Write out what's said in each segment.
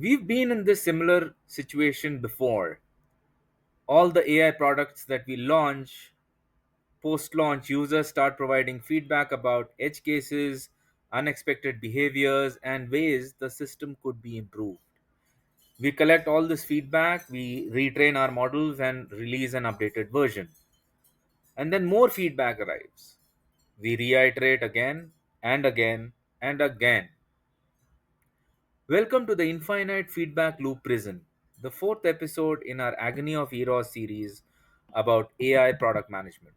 We've been in this similar situation before. All the AI products that we launch, post launch, users start providing feedback about edge cases, unexpected behaviors, and ways the system could be improved. We collect all this feedback, we retrain our models, and release an updated version. And then more feedback arrives. We reiterate again and again and again. Welcome to the Infinite Feedback Loop Prison, the fourth episode in our Agony of Eros series about AI product management.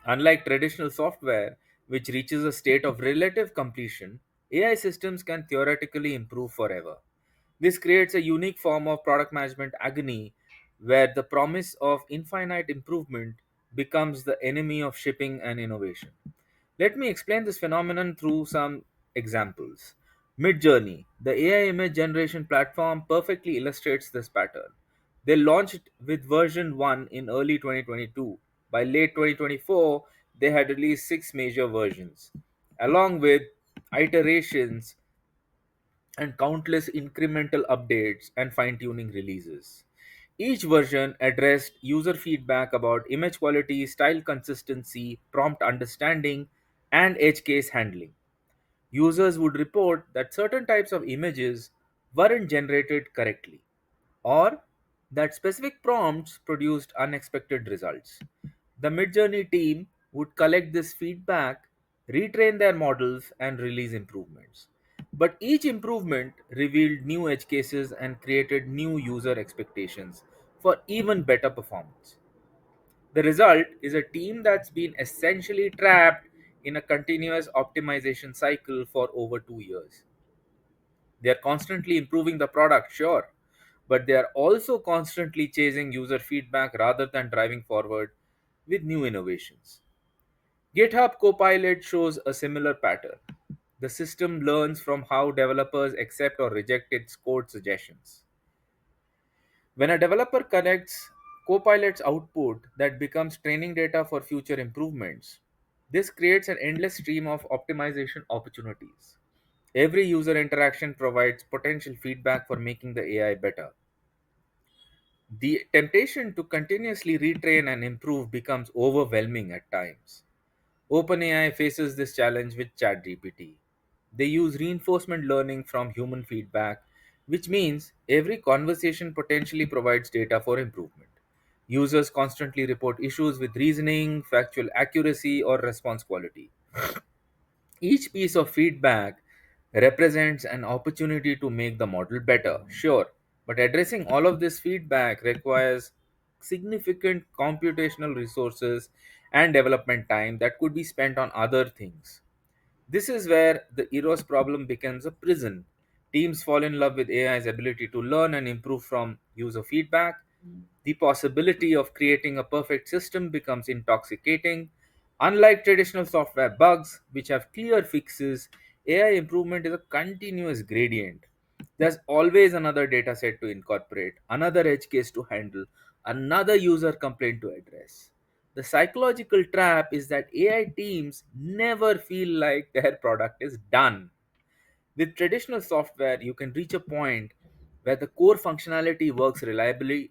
Unlike traditional software, which reaches a state of relative completion, AI systems can theoretically improve forever. This creates a unique form of product management agony where the promise of infinite improvement becomes the enemy of shipping and innovation. Let me explain this phenomenon through some examples. Midjourney, the AI image generation platform, perfectly illustrates this pattern. They launched with version 1 in early 2022. By late 2024, they had released six major versions, along with iterations and countless incremental updates and fine tuning releases. Each version addressed user feedback about image quality, style consistency, prompt understanding, and edge case handling. Users would report that certain types of images weren't generated correctly, or that specific prompts produced unexpected results. The Midjourney team would collect this feedback, retrain their models, and release improvements. But each improvement revealed new edge cases and created new user expectations for even better performance. The result is a team that's been essentially trapped in a continuous optimization cycle for over 2 years. They are constantly improving the product, sure, but they are also constantly chasing user feedback rather than driving forward with new innovations. GitHub Copilot shows a similar pattern. The system learns from how developers accept or reject its code suggestions. When a developer connects Copilot's output that becomes training data for future improvements, this creates an endless stream of optimization opportunities. Every user interaction provides potential feedback for making the AI better. The temptation to continuously retrain and improve becomes overwhelming at times. OpenAI faces this challenge with ChatGPT. They use reinforcement learning from human feedback, which means every conversation potentially provides data for improvement. Users constantly report issues with reasoning, factual accuracy, or response quality. Each piece of feedback represents an opportunity to make the model better, sure, but addressing all of this feedback requires significant computational resources and development time that could be spent on other things. This is where the Eros problem becomes a prison. Teams fall in love with AI's ability to learn and improve from user feedback. The possibility of creating a perfect system becomes intoxicating. Unlike traditional software bugs, which have clear fixes, AI improvement is a continuous gradient. There's always another data set to incorporate, another edge case to handle, another user complaint to address. The psychological trap is that AI teams never feel like their product is done. With traditional software, you can reach a point where the core functionality works reliably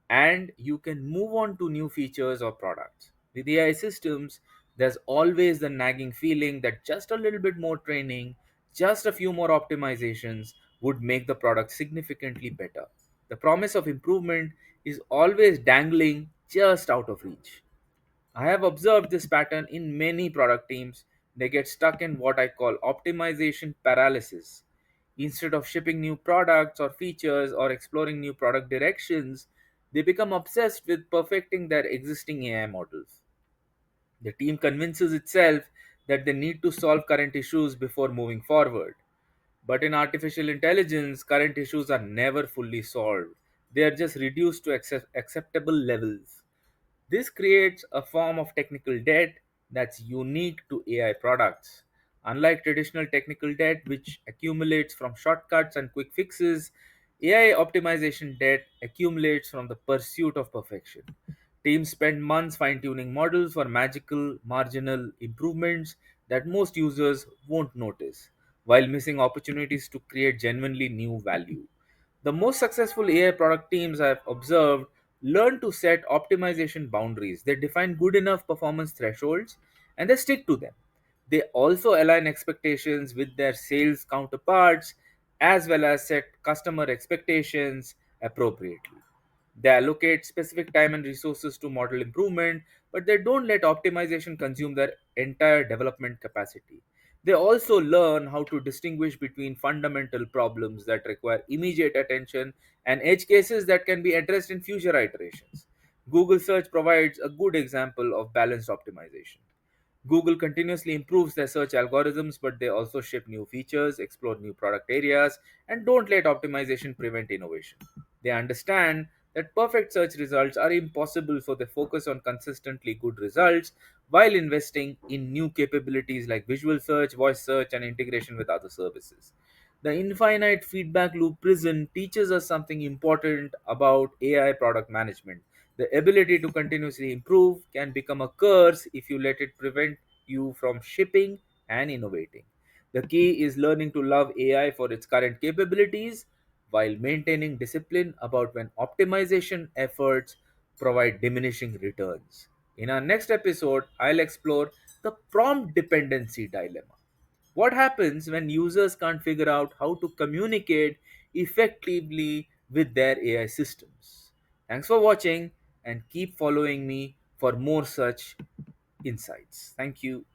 and you can move on to new features or products. With AI systems, there's always the nagging feeling that just a little bit more training, just a few more optimizations would make the product significantly better. The promise of improvement is always dangling just out of reach. I have observed this pattern in many product teams. They get stuck in what I call optimization paralysis. Instead of shipping new products or features or exploring new product directions, they become obsessed with perfecting their existing AI models. The team convinces itself that they need to solve current issues before moving forward. But in artificial intelligence, current issues are never fully solved. They are just reduced to acceptable levels. This creates a form of technical debt that's unique to AI products. Unlike traditional technical debt, which accumulates from shortcuts and quick fixes, AI optimization debt accumulates from the pursuit of perfection. Teams spend months fine tuning models for magical, marginal improvements that most users won't notice. while missing opportunities to create genuinely new value. The most successful AI product teams I've observed learn to set optimization boundaries. They define good enough performance thresholds and they stick to them. They also align expectations with their sales counterparts as well as set customer expectations appropriately. They allocate specific time and resources to model improvement, but they don't let optimization consume their entire development capacity. They also learn how to distinguish between fundamental problems that require immediate attention and edge cases that can be addressed in future iterations. Google Search provides a good example of balanced optimization. Google continuously improves their search algorithms, but they also ship new features, explore new product areas, and don't let optimization prevent innovation. They understand that perfect search results are impossible, so they focus on consistently good results while investing in new capabilities like visual search, voice search, and integration with other services. The infinite feedback loop prison teaches us something important about AI product management. The ability to continuously improve can become a curse if you let it prevent you from shipping and innovating. The key is learning to love AI for its current capabilities while maintaining discipline about when optimization efforts provide diminishing returns. In our next episode, I'll explore the prompt dependency dilemma. What happens when users can't figure out how to communicate effectively with their AI systems? Thanks for watching and keep following me for more such insights. Thank you.